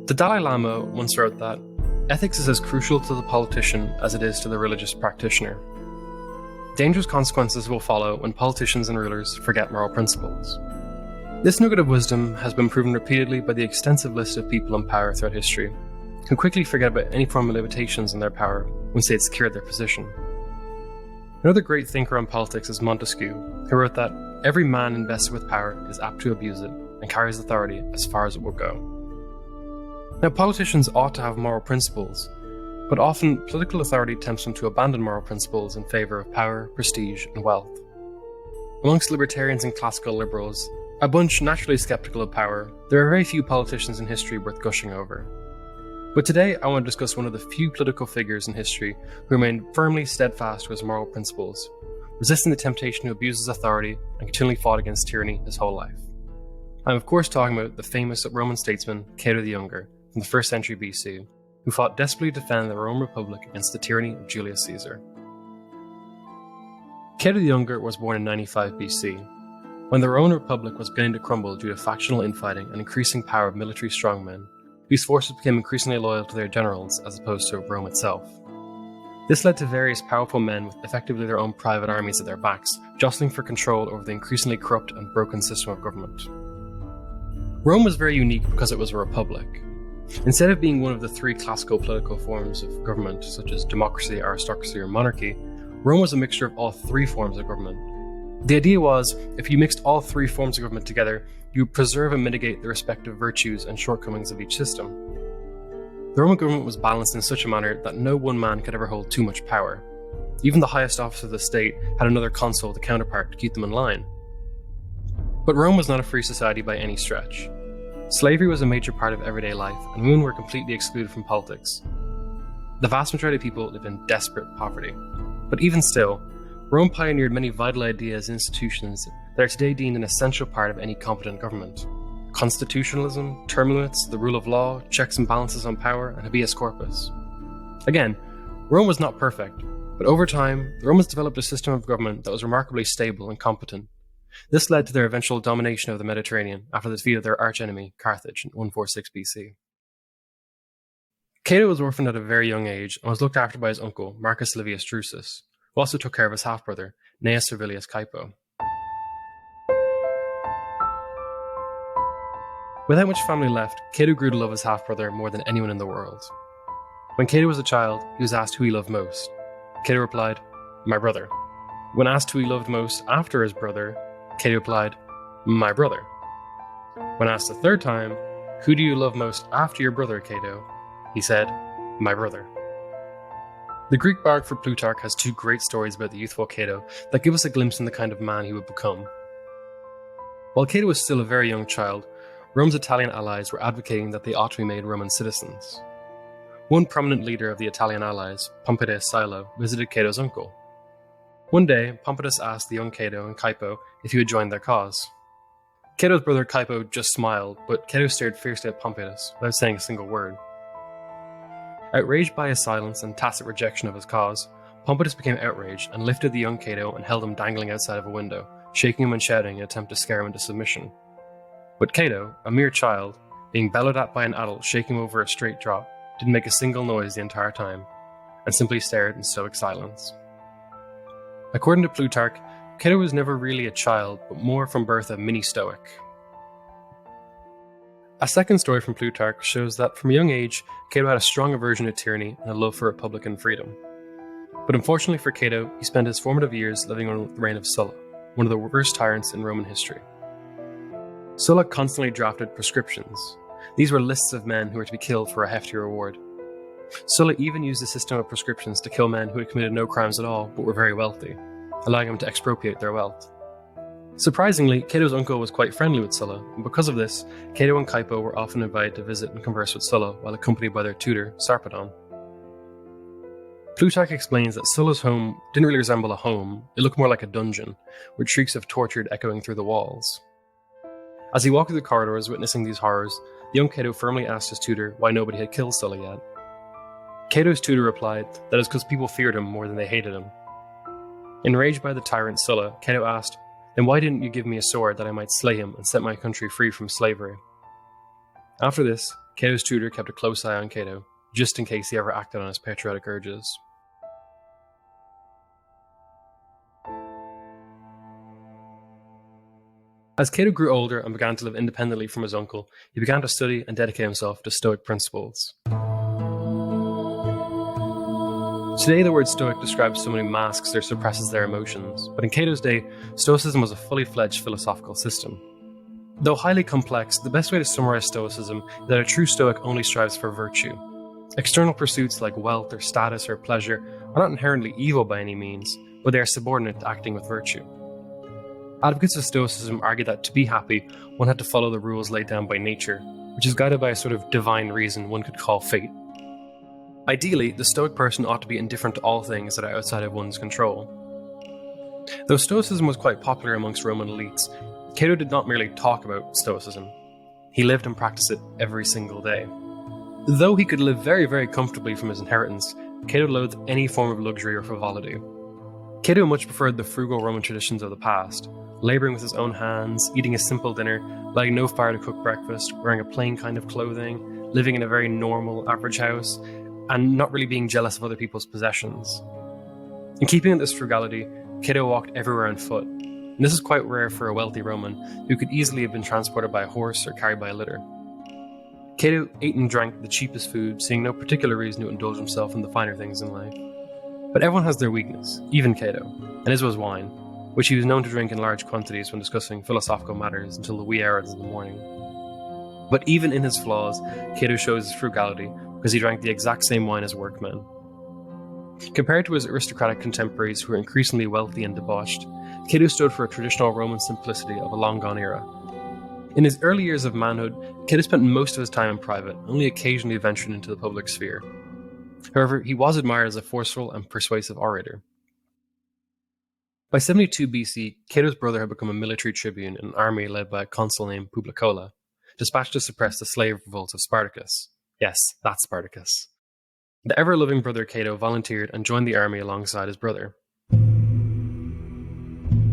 The Dalai Lama once wrote that ethics is as crucial to the politician as it is to the religious practitioner. Dangerous consequences will follow when politicians and rulers forget moral principles. This nugget of wisdom has been proven repeatedly by the extensive list of people in power throughout history, who quickly forget about any form of limitations in their power once they had secured their position. Another great thinker on politics is Montesquieu, who wrote that every man invested with power is apt to abuse it and carries authority as far as it will go. Now, politicians ought to have moral principles, but often political authority tempts them to abandon moral principles in favour of power, prestige, and wealth. Amongst libertarians and classical liberals, a bunch naturally skeptical of power, there are very few politicians in history worth gushing over. But today, I want to discuss one of the few political figures in history who remained firmly steadfast to his moral principles, resisting the temptation to abuse his authority and continually fought against tyranny his whole life. I'm of course talking about the famous Roman statesman Cato the Younger from the 1st century BC, who fought desperately to defend the Roman Republic against the tyranny of Julius Caesar. Cato the Younger was born in 95 BC, when the Roman Republic was beginning to crumble due to factional infighting and increasing power of military strongmen, whose forces became increasingly loyal to their generals as opposed to Rome itself. This led to various powerful men with effectively their own private armies at their backs, jostling for control over the increasingly corrupt and broken system of government. Rome was very unique because it was a republic. Instead of being one of the three classical political forms of government, such as democracy, aristocracy, or monarchy, Rome was a mixture of all three forms of government. The idea was, if you mixed all three forms of government together, you would preserve and mitigate the respective virtues and shortcomings of each system. The Roman government was balanced in such a manner that no one man could ever hold too much power. Even the highest officer of the state had another consul, the counterpart, to keep them in line. But Rome was not a free society by any stretch. Slavery was a major part of everyday life, and women were completely excluded from politics. The vast majority of people lived in desperate poverty. But even still, Rome pioneered many vital ideas and institutions that are today deemed an essential part of any competent government. Constitutionalism, term limits, the rule of law, checks and balances on power, and habeas corpus. Again, Rome was not perfect, but over time, the Romans developed a system of government that was remarkably stable and competent. This led to their eventual domination of the Mediterranean after the defeat of their archenemy, Carthage, in 146 BC. Cato was orphaned at a very young age and was looked after by his uncle, Marcus Livius Drusus, who also took care of his half-brother, Gnaeus Servilius Caepo. Without much family left, Cato grew to love his half-brother more than anyone in the world. When Cato was a child, he was asked who he loved most. Cato replied, "My brother." When asked who he loved most after his brother, Cato replied, "My brother." When asked a third time, "Who do you love most after your brother, Cato?" he said, "My brother." The Greek biographer Plutarch has two great stories about the youthful Cato that give us a glimpse in the kind of man he would become. While Cato was still a very young child, Rome's Italian allies were advocating that they ought to be made Roman citizens. One prominent leader of the Italian allies, Pompedius Silo, visited Cato's uncle. One day, Pompedius asked the young Cato and Caepo if he would join their cause. Cato's brother Caepo just smiled, but Cato stared fiercely at Pompedius without saying a single word. Outraged by his silence and tacit rejection of his cause, Pompedius became outraged and lifted the young Cato and held him dangling outside of a window, shaking him and shouting in an attempt to scare him into submission. But Cato, a mere child, being bellowed at by an adult shaking him over a straight drop, didn't make a single noise the entire time, and simply stared in stoic silence. According to Plutarch, Cato was never really a child, but more from birth a mini-Stoic. A second story from Plutarch shows that from a young age, Cato had a strong aversion to tyranny and a love for republican freedom. But unfortunately for Cato, he spent his formative years living under the reign of Sulla, one of the worst tyrants in Roman history. Sulla constantly drafted proscriptions. These were lists of men who were to be killed for a hefty reward. Sulla even used a system of proscriptions to kill men who had committed no crimes at all but were very wealthy, allowing him to expropriate their wealth. Surprisingly, Cato's uncle was quite friendly with Sulla, and because of this, Cato and Caepo were often invited to visit and converse with Sulla while accompanied by their tutor, Sarpedon. Plutarch explains that Sulla's home didn't really resemble a home, it looked more like a dungeon, with shrieks of torture echoing through the walls. As he walked through the corridors witnessing these horrors, the young Cato firmly asked his tutor why nobody had killed Sulla yet. Cato's tutor replied that it was because people feared him more than they hated him. Enraged by the tyrant Sulla, Cato asked, "Then why didn't you give me a sword that I might slay him and set my country free from slavery?" After this, Cato's tutor kept a close eye on Cato, just in case he ever acted on his patriotic urges. As Cato grew older and began to live independently from his uncle, he began to study and dedicate himself to Stoic principles. Today, the word Stoic describes someone who masks or suppresses their emotions, but in Cato's day, Stoicism was a fully fledged philosophical system. Though highly complex, the best way to summarize Stoicism is that a true Stoic only strives for virtue. External pursuits like wealth or status or pleasure are not inherently evil by any means, but they are subordinate to acting with virtue. Advocates of Stoicism argue that to be happy, one had to follow the rules laid down by nature, which is guided by a sort of divine reason one could call fate. Ideally, the Stoic person ought to be indifferent to all things that are outside of one's control. Though Stoicism was quite popular amongst Roman elites, Cato did not merely talk about Stoicism. He lived and practiced it every single day. Though he could live very, very comfortably from his inheritance, Cato loathed any form of luxury or frivolity. Cato much preferred the frugal Roman traditions of the past, labouring with his own hands, eating a simple dinner, lighting no fire to cook breakfast, wearing a plain kind of clothing, living in a very normal, average house, and not really being jealous of other people's possessions. In keeping with this frugality, Cato walked everywhere on foot, and this is quite rare for a wealthy Roman who could easily have been transported by a horse or carried by a litter. Cato ate and drank the cheapest food, seeing no particular reason to indulge himself in the finer things in life. But everyone has their weakness, even Cato, and his was wine, which he was known to drink in large quantities when discussing philosophical matters until the wee hours of the morning. But even in his flaws, Cato shows his frugality because he drank the exact same wine as workmen. Compared to his aristocratic contemporaries who were increasingly wealthy and debauched, Cato stood for a traditional Roman simplicity of a long-gone era. In his early years of manhood, Cato spent most of his time in private, only occasionally venturing into the public sphere. However, he was admired as a forceful and persuasive orator. By 72 BC, Cato's brother had become a military tribune in an army led by a consul named Publicola, dispatched to suppress the slave revolt of Spartacus. Yes, that's Spartacus. The ever-loving brother Cato volunteered and joined the army alongside his brother.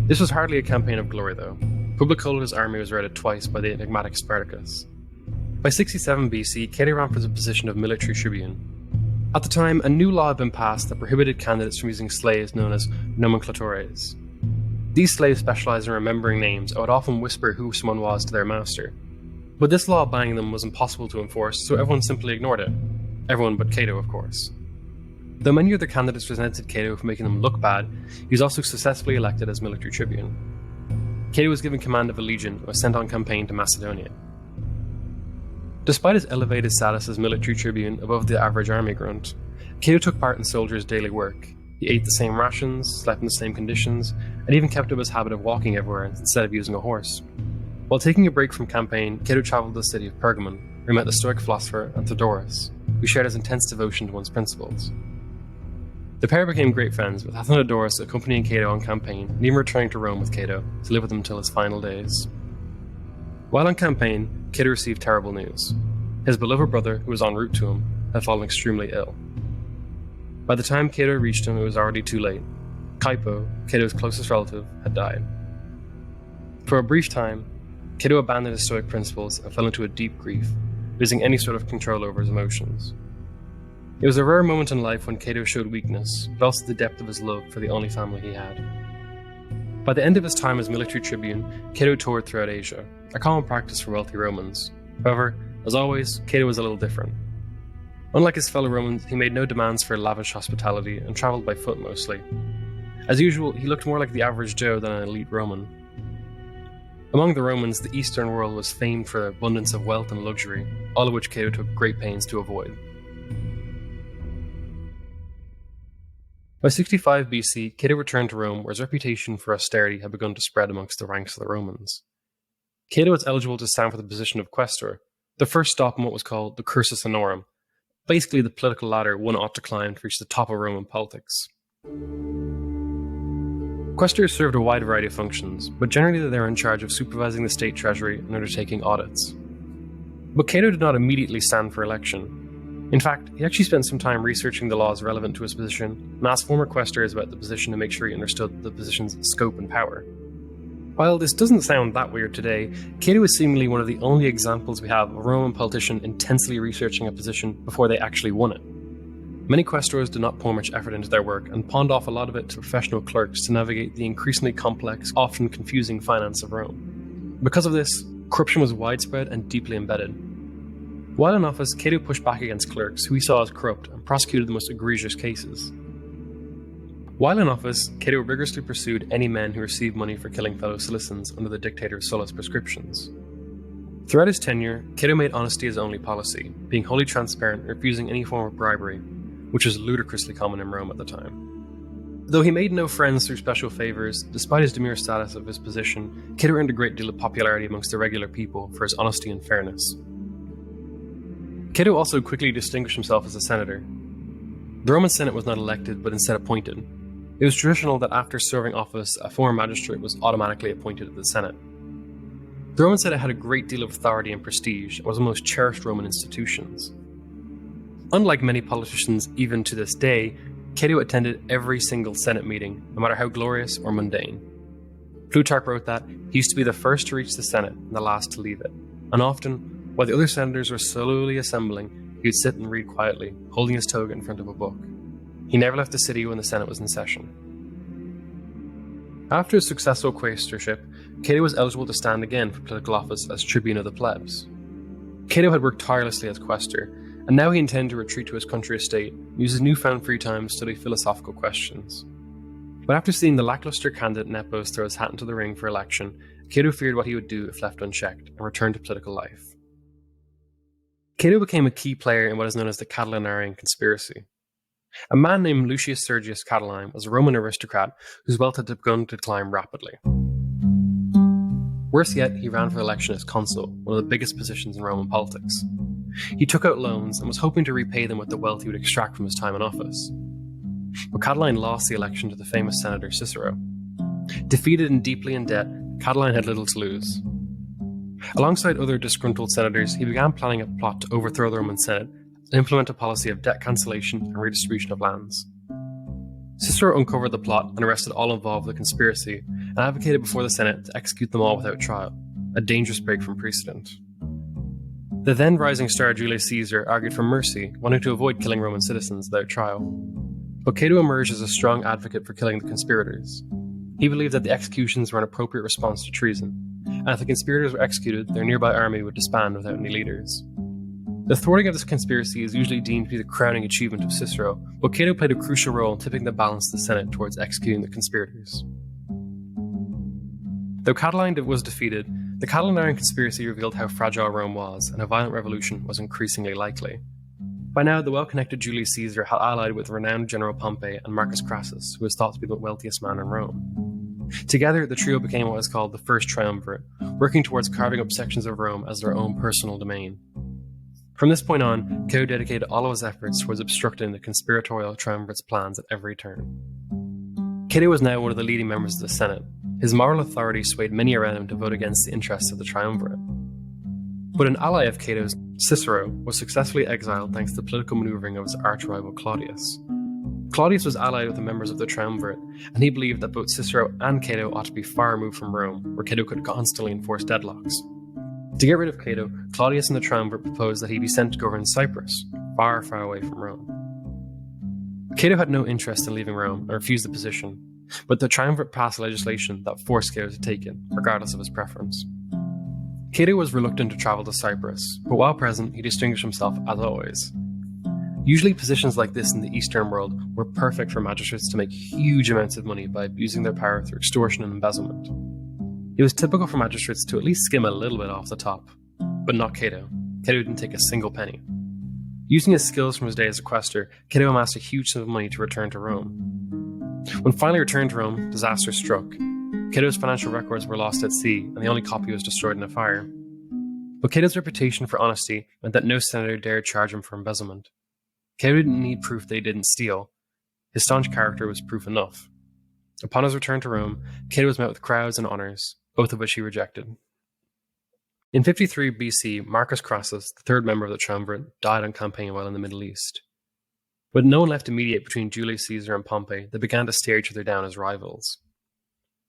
This was hardly a campaign of glory, though. Publicola's army was routed twice by the enigmatic Spartacus. By 67 BC, Cato ran for the position of military tribune. At the time, a new law had been passed that prohibited candidates from using slaves known as nomenclatores. These slaves specialized in remembering names and would often whisper who someone was to their master. But this law banning them was impossible to enforce, so everyone simply ignored it. Everyone but Cato, of course. Though many other candidates resented Cato for making them look bad, he was also successfully elected as military tribune. Cato was given command of a legion and was sent on campaign to Macedonia. Despite his elevated status as military tribune above the average army grunt, Cato took part in soldiers' daily work. He ate the same rations, slept in the same conditions, and even kept up his habit of walking everywhere instead of using a horse. While taking a break from campaign, Cato travelled to the city of Pergamon, where he met the Stoic philosopher Theodorus, who shared his intense devotion to one's principles. The pair became great friends, with Athenodorus accompanying Cato on campaign and even returning to Rome with Cato to live with him until his final days. While on campaign, Cato received terrible news. His beloved brother, who was en route to him, had fallen extremely ill. By the time Cato reached him, it was already too late. Caipo, Cato's closest relative, had died. For a brief time, Cato abandoned his Stoic principles and fell into a deep grief, losing any sort of control over his emotions. It was a rare moment in life when Cato showed weakness, but also the depth of his love for the only family he had. By the end of his time as military tribune, Cato toured throughout Asia, a common practice for wealthy Romans. However, as always, Cato was a little different. Unlike his fellow Romans, he made no demands for lavish hospitality and travelled by foot mostly. As usual, he looked more like the average Joe than an elite Roman. Among the Romans, the Eastern world was famed for abundance of wealth and luxury, all of which Cato took great pains to avoid. By 65 BC, Cato returned to Rome, where his reputation for austerity had begun to spread amongst the ranks of the Romans. Cato was eligible to stand for the position of quaestor, the first stop in what was called the cursus honorum, basically the political ladder one ought to climb to reach the top of Roman politics. Quaestors served a wide variety of functions, but generally they were in charge of supervising the state treasury and undertaking audits. But Cato did not immediately stand for election. In fact, he actually spent some time researching the laws relevant to his position and asked former quaestors about the position to make sure he understood the position's scope and power. While this doesn't sound that weird today, Cato is seemingly one of the only examples we have of a Roman politician intensely researching a position before they actually won it. Many quaestors did not pour much effort into their work and pawned off a lot of it to professional clerks to navigate the increasingly complex, often confusing finance of Rome. Because of this, corruption was widespread and deeply embedded. While in office, Cato pushed back against clerks, who he saw as corrupt, and prosecuted the most egregious cases. While in office, Cato rigorously pursued any men who received money for killing fellow citizens under the dictator Sulla's prescriptions. Throughout his tenure, Cato made honesty his only policy, being wholly transparent and refusing any form of bribery, which was ludicrously common in Rome at the time. Though he made no friends through special favours, despite his demure status of his position, Cato earned a great deal of popularity amongst the regular people for his honesty and fairness. Cato also quickly distinguished himself as a senator. The Roman Senate was not elected, but instead appointed. It was traditional that after serving office, a former magistrate was automatically appointed to the Senate. The Roman Senate had a great deal of authority and prestige and was one of the most cherished Roman institutions. Unlike many politicians even to this day, Cato attended every single Senate meeting, no matter how glorious or mundane. Plutarch wrote that he used to be the first to reach the Senate and the last to leave it, and often, while the other senators were slowly assembling, he would sit and read quietly, holding his toga in front of a book. He never left the city when the Senate was in session. After his successful quaestorship, Cato was eligible to stand again for political office as tribune of the plebs. Cato had worked tirelessly as quaestor, and now he intended to retreat to his country estate and use his newfound free time to study philosophical questions. But after seeing the lackluster candidate Nepos throw his hat into the ring for election, Cato feared what he would do if left unchecked and returned to political life. Cato became a key player in what is known as the Catilinarian conspiracy. A man named Lucius Sergius Catiline was a Roman aristocrat whose wealth had begun to decline rapidly. Worse yet, he ran for election as consul, one of the biggest positions in Roman politics. He took out loans and was hoping to repay them with the wealth he would extract from his time in office. But Catiline lost the election to the famous senator Cicero. Defeated and deeply in debt, Catiline had little to lose. Alongside other disgruntled senators, he began planning a plot to overthrow the Roman Senate and implement a policy of debt cancellation and redistribution of lands. Cicero uncovered the plot and arrested all involved with the conspiracy and advocated before the Senate to execute them all without trial, a dangerous break from precedent. The then rising star Julius Caesar argued for mercy, wanting to avoid killing Roman citizens without trial. But Cato emerged as a strong advocate for killing the conspirators. He believed that the executions were an appropriate response to treason, and if the conspirators were executed, their nearby army would disband without any leaders. The thwarting of this conspiracy is usually deemed to be the crowning achievement of Cicero, but Cato played a crucial role in tipping the balance of the Senate towards executing the conspirators. Though Catiline was defeated, the Catilinarian conspiracy revealed how fragile Rome was, and a violent revolution was increasingly likely. By now, the well-connected Julius Caesar had allied with renowned General Pompey and Marcus Crassus, who was thought to be the wealthiest man in Rome. Together, the trio became what is called the First Triumvirate, working towards carving up sections of Rome as their own personal domain. From this point on, Cato dedicated all of his efforts towards obstructing the conspiratorial triumvirate's plans at every turn. Cato was now one of the leading members of the Senate. His moral authority swayed many around him to vote against the interests of the triumvirate. But an ally of Cato's, Cicero, was successfully exiled thanks to the political maneuvering of his arch-rival Claudius. Claudius was allied with the members of the triumvirate, and he believed that both Cicero and Cato ought to be far removed from Rome, where Cato could constantly enforce deadlocks. To get rid of Cato, Claudius and the triumvirate proposed that he be sent to govern Cyprus, far, far away from Rome. Cato had no interest in leaving Rome and refused the position, but the triumvirate passed legislation that forced Cato to take it, regardless of his preference. Cato was reluctant to travel to Cyprus, but while present, he distinguished himself as always. Usually positions like this in the Eastern world were perfect for magistrates to make huge amounts of money by abusing their power through extortion and embezzlement. It was typical for magistrates to at least skim a little bit off the top, but not Cato. Cato didn't take a single penny. Using his skills from his day as a quaestor, Cato amassed a huge sum of money to return to Rome. When finally returned to Rome, disaster struck. Cato's financial records were lost at sea, and the only copy was destroyed in a fire. But Cato's reputation for honesty meant that no senator dared charge him for embezzlement. Cato didn't need proof that he didn't steal. His staunch character was proof enough. Upon his return to Rome, Cato was met with crowds and honours, both of which he rejected. In 53 BC, Marcus Crassus, the third member of the triumvirate, died on campaign while in the Middle East. With no one left to mediate between Julius Caesar and Pompey, they began to stare each other down as rivals.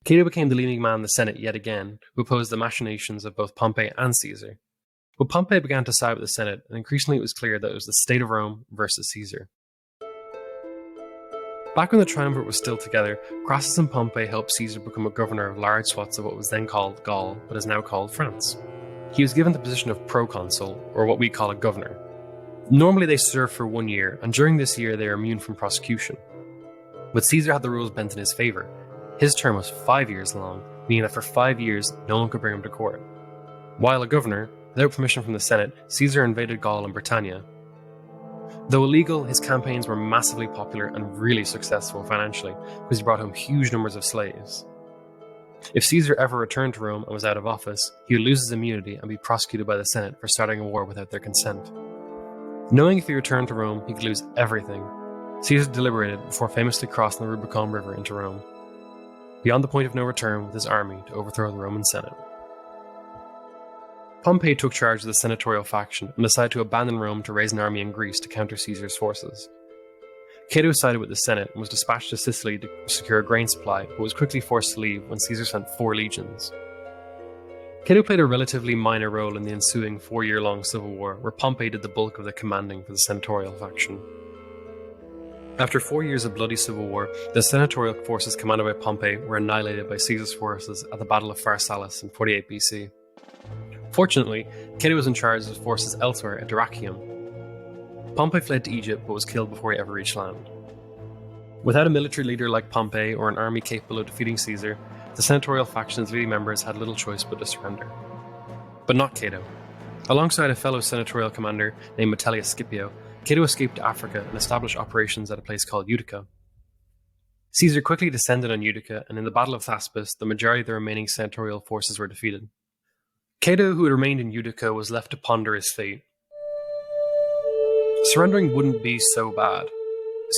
Cato became the leading man in the Senate yet again, who opposed the machinations of both Pompey and Caesar. But Pompey began to side with the Senate, and increasingly it was clear that it was the state of Rome versus Caesar. Back when the triumvirate was still together, Crassus and Pompey helped Caesar become a governor of large swaths of what was then called Gaul, but is now called France. He was given the position of proconsul, or what we call a governor. Normally they serve for 1 year, and during this year they are immune from prosecution. But Caesar had the rules bent in his favour. His term was 5 years long, meaning that for 5 years no one could bring him to court. While a governor, without permission from the Senate, Caesar invaded Gaul and Britannia. Though illegal, his campaigns were massively popular and really successful financially, because he brought home huge numbers of slaves. If Caesar ever returned to Rome and was out of office, he would lose his immunity and be prosecuted by the Senate for starting a war without their consent. Knowing if he returned to Rome, he could lose everything, Caesar deliberated before famously crossing the Rubicon River into Rome, beyond the point of no return with his army to overthrow the Roman Senate. Pompey took charge of the senatorial faction and decided to abandon Rome to raise an army in Greece to counter Caesar's forces. Cato sided with the Senate and was dispatched to Sicily to secure a grain supply, but was quickly forced to leave when Caesar sent 4 legions. Cato played a relatively minor role in the ensuing 4-year-long civil war, where Pompey did the bulk of the commanding for the senatorial faction. After 4 years of bloody civil war, the senatorial forces commanded by Pompey were annihilated by Caesar's forces at the Battle of Pharsalus in 48 BC. Fortunately, Cato was in charge of his forces elsewhere at Dyrrhachium. Pompey fled to Egypt but was killed before he ever reached land. Without a military leader like Pompey or an army capable of defeating Caesar, the senatorial faction's leading members had little choice but to surrender. But not Cato. Alongside a fellow senatorial commander named Metellus Scipio, Cato escaped to Africa and established operations at a place called Utica. Caesar quickly descended on Utica, and in the Battle of Thaspis, the majority of the remaining senatorial forces were defeated. Cato, who had remained in Utica, was left to ponder his fate. Surrendering wouldn't be so bad.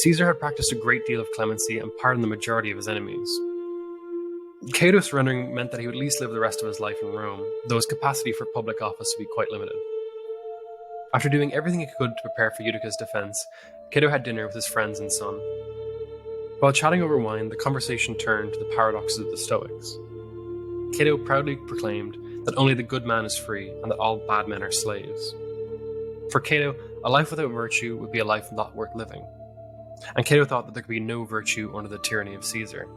Caesar had practiced a great deal of clemency and pardoned the majority of his enemies. Cato surrendering meant that he would at least live the rest of his life in Rome, though his capacity for public office would be quite limited. After doing everything he could to prepare for Utica's defense, Cato had dinner with his friends and son. While chatting over wine, the conversation turned to the paradoxes of the Stoics. Cato proudly proclaimed that only the good man is free and that all bad men are slaves. For Cato, a life without virtue would be a life not worth living. And Cato thought that there could be no virtue under the tyranny of Caesar.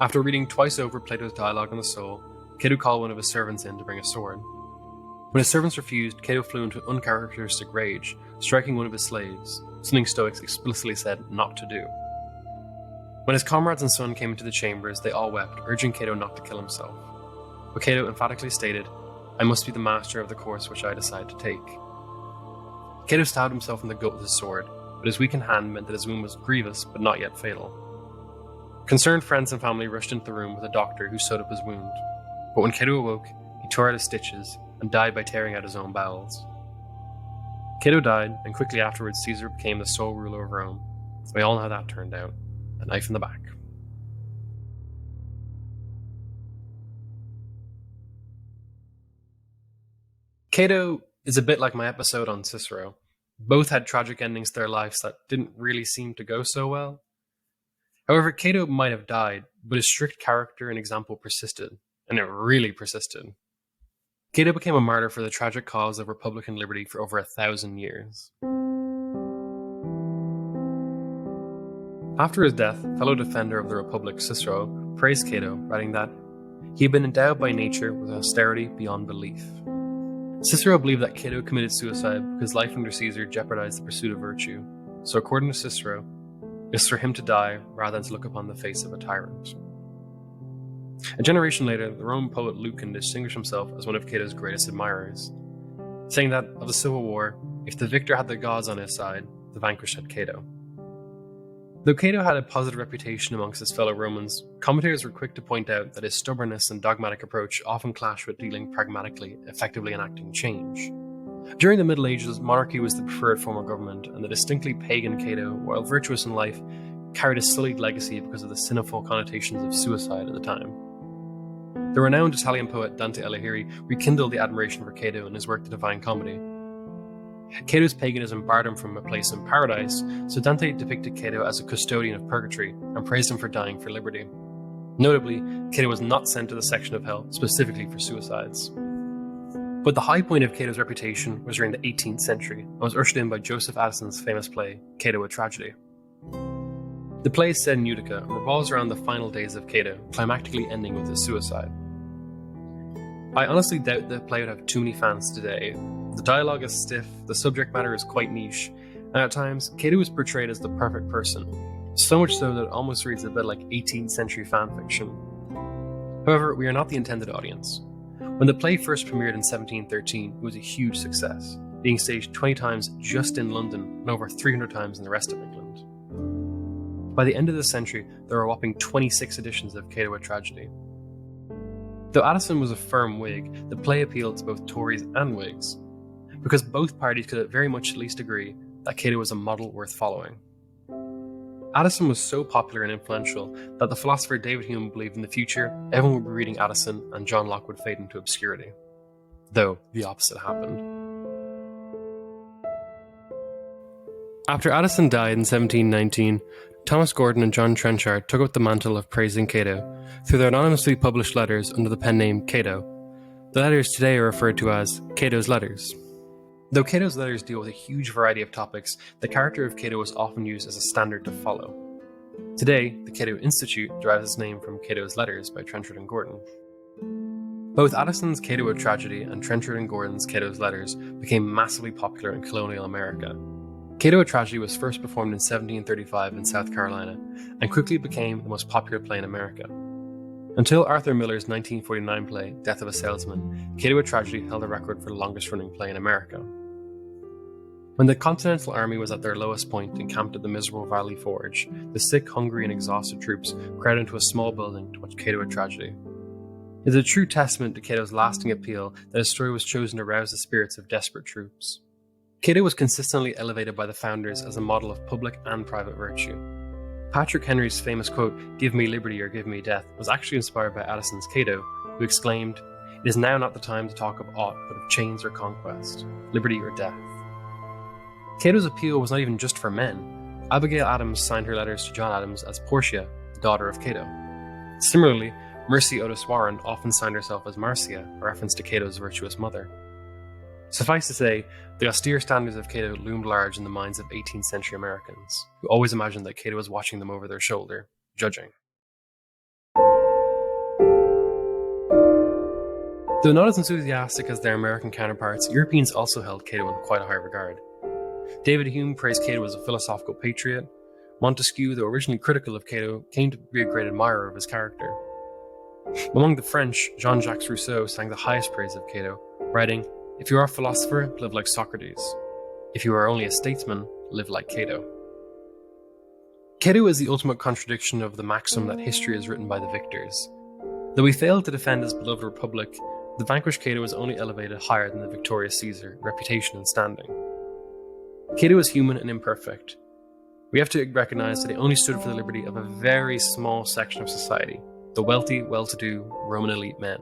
After reading twice over Plato's Dialogue on the Soul, Cato called one of his servants in to bring a sword. When his servants refused, Cato flew into uncharacteristic rage, striking one of his slaves, something Stoics explicitly said not to do. When his comrades and son came into the chambers, they all wept, urging Cato not to kill himself. But Cato emphatically stated, "I must be the master of the course which I decide to take." Cato stabbed himself in the gut with his sword, but his weakened hand meant that his wound was grievous but not yet fatal. Concerned friends and family rushed into the room with a doctor who sewed up his wound. But when Cato awoke, he tore out his stitches and died by tearing out his own bowels. Cato died, and quickly afterwards Caesar became the sole ruler of Rome. We all know how that turned out. A knife in the back. Cato is a bit like my episode on Cicero. Both had tragic endings to their lives that didn't really seem to go so well. However, Cato might have died, but his strict character and example persisted, and it really persisted. Cato became a martyr for the tragic cause of Republican liberty for over 1,000 years. After his death, fellow defender of the Republic Cicero praised Cato, writing that he had been endowed by nature with austerity beyond belief. Cicero believed that Cato committed suicide because life under Caesar jeopardized the pursuit of virtue, so according to Cicero, it was for him to die rather than to look upon the face of a tyrant. A generation later, the Roman poet Lucan distinguished himself as one of Cato's greatest admirers, saying that of the civil war, if the victor had the gods on his side, the vanquished had Cato. Though Cato had a positive reputation amongst his fellow Romans, commentators were quick to point out that his stubbornness and dogmatic approach often clashed with dealing pragmatically, effectively enacting change. During the Middle Ages, monarchy was the preferred form of government, and the distinctly pagan Cato, while virtuous in life, carried a sullied legacy because of the sinful connotations of suicide at the time. The renowned Italian poet Dante Alighieri rekindled the admiration for Cato in his work The Divine Comedy. Cato's paganism barred him from a place in paradise, so Dante depicted Cato as a custodian of purgatory and praised him for dying for liberty. Notably, Cato was not sent to the section of hell specifically for suicides. But the high point of Cato's reputation was during the 18th century and was ushered in by Joseph Addison's famous play, Cato, a Tragedy. The play is set in Utica and revolves around the final days of Cato, climactically ending with his suicide. I honestly doubt the play would have too many fans today. The dialogue is stiff, the subject matter is quite niche, and at times, Cato is portrayed as the perfect person, so much so that it almost reads a bit like 18th century fanfiction. However, we are not the intended audience. When the play first premiered in 1713, it was a huge success, being staged 20 times just in London and over 300 times in the rest of England. By the end of the century, there were a whopping 26 editions of Cato, a Tragedy. Though Addison was a firm Whig, the play appealed to both Tories and Whigs, because both parties could very much at least agree that Cato was a model worth following. Addison was so popular and influential that the philosopher David Hume believed in the future everyone would be reading Addison and John Locke would fade into obscurity. Though the opposite happened. After Addison died in 1719, Thomas Gordon and John Trenchard took up the mantle of praising Cato through their anonymously published letters under the pen name Cato. The letters today are referred to as Cato's Letters. Though Cato's letters deal with a huge variety of topics, the character of Cato is often used as a standard to follow. Today, the Cato Institute derives its name from Cato's Letters by Trenchard and Gordon. Both Addison's Cato, a Tragedy and Trenchard and Gordon's Cato's Letters became massively popular in colonial America. Cato, a Tragedy was first performed in 1735 in South Carolina and quickly became the most popular play in America. Until Arthur Miller's 1949 play, Death of a Salesman, Cato, a Tragedy held the record for the longest-running play in America. When the Continental Army was at their lowest point encamped at the miserable Valley Forge, the sick, hungry, and exhausted troops crowded into a small building to watch Cato, a Tragedy. It is a true testament to Cato's lasting appeal that his story was chosen to rouse the spirits of desperate troops. Cato was consistently elevated by the founders as a model of public and private virtue. Patrick Henry's famous quote, "Give me liberty or give me death," was actually inspired by Addison's Cato, who exclaimed, "It is now not the time to talk of aught but of chains or conquest, liberty or death." Cato's appeal was not even just for men. Abigail Adams signed her letters to John Adams as Portia, the daughter of Cato. Similarly, Mercy Otis Warren often signed herself as Marcia, a reference to Cato's virtuous mother. Suffice to say, the austere standards of Cato loomed large in the minds of 18th century Americans, who always imagined that Cato was watching them over their shoulder, judging. Though not as enthusiastic as their American counterparts, Europeans also held Cato in quite a high regard. David Hume praised Cato as a philosophical patriot. Montesquieu, though originally critical of Cato, came to be a great admirer of his character. Among the French, Jean-Jacques Rousseau sang the highest praise of Cato, writing, "If you are a philosopher, live like Socrates. If you are only a statesman, live like Cato." Cato is the ultimate contradiction of the maxim that history is written by the victors. Though he failed to defend his beloved republic, the vanquished Cato was only elevated higher than the victorious Caesar in reputation and standing. Cato is human and imperfect. We have to recognize that he only stood for the liberty of a very small section of society, the wealthy, well-to-do Roman elite men.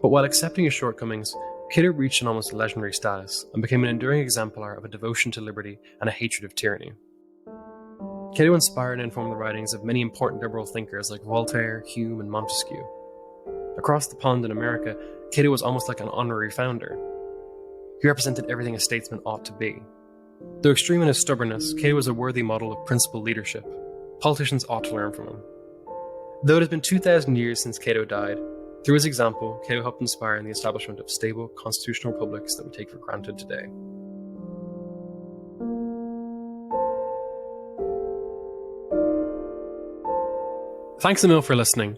But while accepting his shortcomings, Cato reached an almost legendary status and became an enduring exemplar of a devotion to liberty and a hatred of tyranny. Cato inspired and informed the writings of many important liberal thinkers like Voltaire, Hume, and Montesquieu. Across the pond in America, Cato was almost like an honorary founder. He represented everything a statesman ought to be. Though extreme in his stubbornness, Cato was a worthy model of principled leadership. Politicians ought to learn from him. Though it has been 2,000 years since Cato died, through his example, Cato helped inspire in the establishment of stable constitutional republics that we take for granted today. Thanks a mil for listening.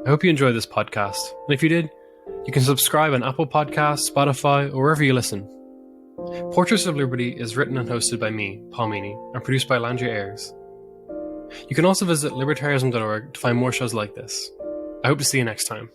I hope you enjoyed this podcast, and if you did, you can subscribe on Apple Podcasts, Spotify, or wherever you listen. Portraits of Liberty is written and hosted by me, Paul Meany, and produced by Landry Ayres. You can also visit Libertarianism.org to find more shows like this. I hope to see you next time.